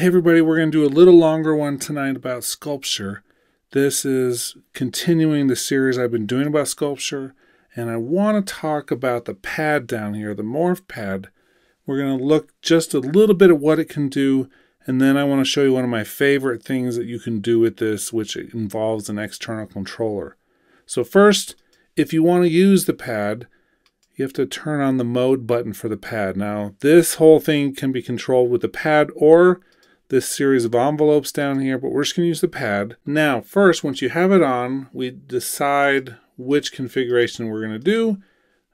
Hey everybody, we're going to do a little longer one tonight about sculpture. This is continuing the series I've been doing about sculpture, and I want to talk about the pad down here, the morph pad. We're going to look just a little bit at what it can do, and then I want to show you one of my favorite things that you can do with this, which involves an external controller. So first, if you want to use the pad, you have to turn on the mode button for the pad. Now, this whole thing can be controlled with the pad or this series of envelopes down here, but we're just going to use the pad. Now, first, once you have it on, we decide which configuration we're going to do.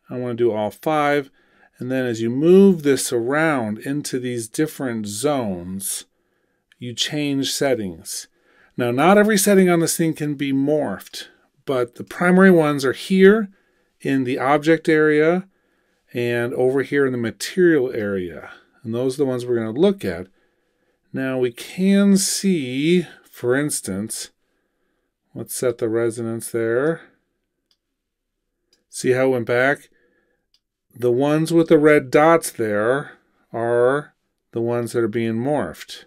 I want to do all 5. And then as you move this around into these different zones, you change settings. Now, not every setting on this thing can be morphed, but the primary ones are here in the object area and over here in the material area. And those are the ones we're going to look at. Now we can see, for instance, let's set the resonance there. See how it went back? The ones with the red dots there are the ones that are being morphed.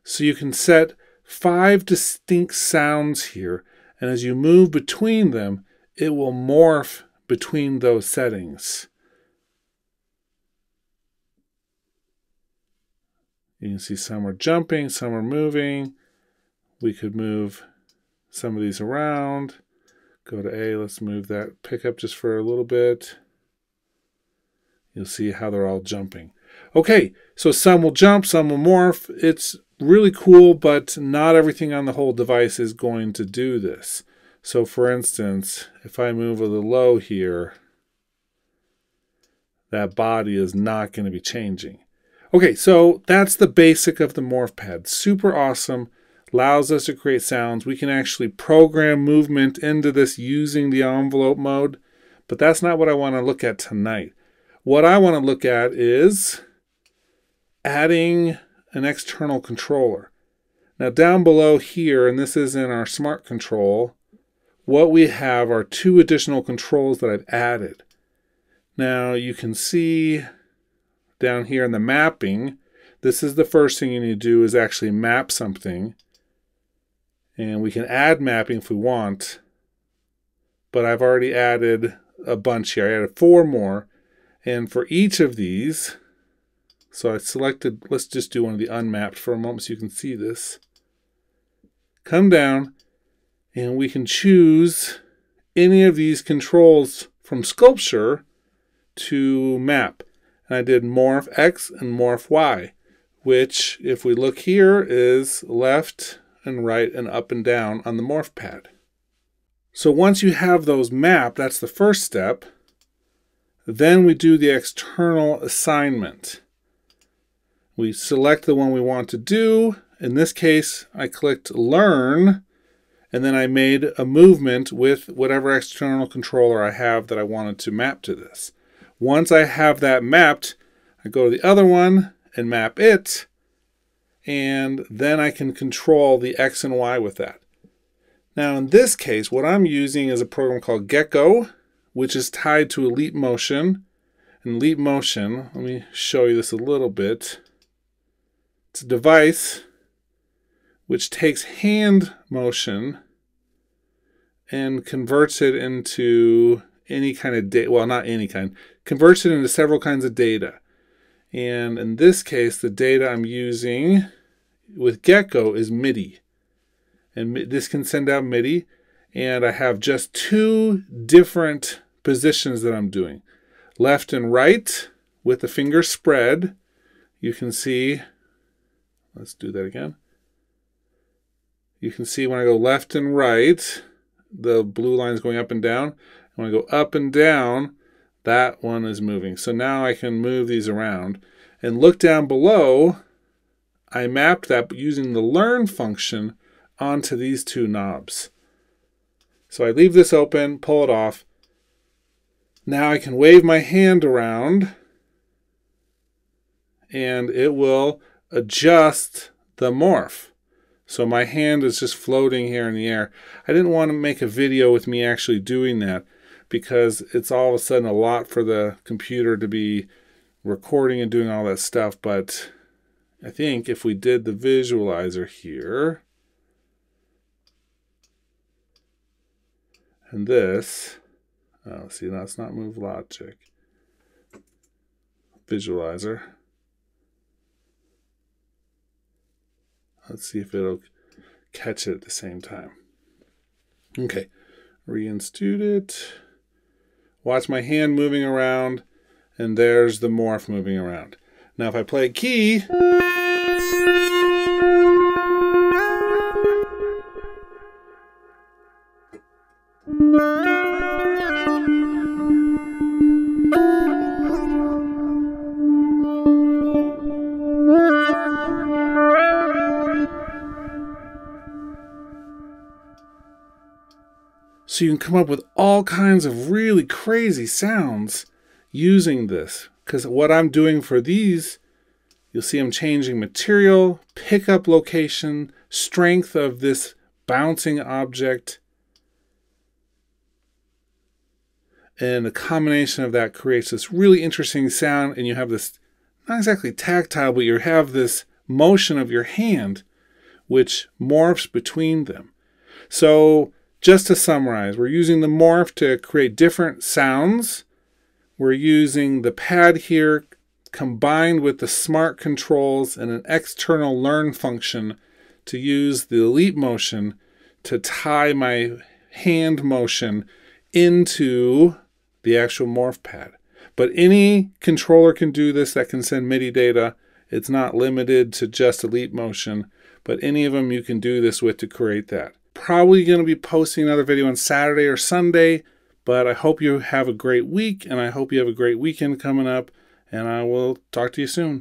So you can set 5 distinct sounds here, and as you move between them, it will morph between those settings. You can see some are jumping, some are moving. We could move some of these around. Go to A, let's move that pickup just for a little bit. You'll see how they're all jumping. Okay, so some will jump, some will morph. It's really cool, but not everything on the whole device is going to do this. So for instance, if I move a little low here, that body is not going to be changing. Okay, so that's the basic of the morph pad. Super awesome. Allows us to create sounds. We can actually program movement into this using the envelope mode, but that's not what I want to look at tonight. What I want to look at is adding an external controller. Now down below here, and this is in our smart control, what we have are 2 additional controls that I've added. Now you can see down here in the mapping, this is the first thing you need to do is actually map something. And we can add mapping if we want, but I've already added a bunch here. I added 4 more. And for each of these, so I selected, let's just do one of the unmapped for a moment so you can see this. Come down and we can choose any of these controls from sculpture to map. And I did morph X and morph Y, which, if we look here, is left and right and up and down on the morph pad. So once you have those mapped, that's the first step. Then we do the external assignment. We select the one we want to do. In this case, I clicked Learn, and then I made a movement with whatever external controller I have that I wanted to map to this. Once I have that mapped, I go to the other one and map it, and then I can control the X and Y with that. Now in this case, what I'm using is a program called Gecko, which is tied to Leap Motion. And Leap Motion, let me show you this a little bit. It's a device which takes hand motion and converts it into any kind of data, well, not any kind, converts it into several kinds of data. And in this case, the data I'm using with Gecko is MIDI. And this can send out MIDI. And I have just 2 different positions that I'm doing. Left and right with the finger spread. You can see, let's do that again. You can see when I go left and right, the blue line is going up and down. When I go up and down, that one is moving. So now I can move these around. And look down below, I mapped that using the Learn function onto these 2 knobs. So I leave this open, pull it off. Now I can wave my hand around, and it will adjust the morph. So my hand is just floating here in the air. I didn't want to make a video with me actually doing that, because it's all of a sudden a lot for the computer to be recording and doing all that stuff, but I think if we did the visualizer here, and this, oh, see, that's not move logic. Visualizer. Let's see if it'll catch it at the same time. Okay, reinstitute it. Watch my hand moving around, and there's the morph moving around. Now if I play a key, so you can come up with all kinds of really crazy sounds using this. Because what I'm doing for these, you'll see I'm changing material, pickup location, strength of this bouncing object. And the combination of that creates this really interesting sound, and you have this, not exactly tactile, but you have this motion of your hand, which morphs between them. So just to summarize, we're using the morph to create different sounds. We're using the pad here combined with the smart controls and an external learn function to use the leap motion to tie my hand motion into the actual morph pad. But any controller can do this that can send MIDI data. It's not limited to just a leap motion, but any of them you can do this with to create that. Probably going to be posting another video on Saturday or Sunday, but I hope you have a great week, and I hope you have a great weekend coming up, and I will talk to you soon.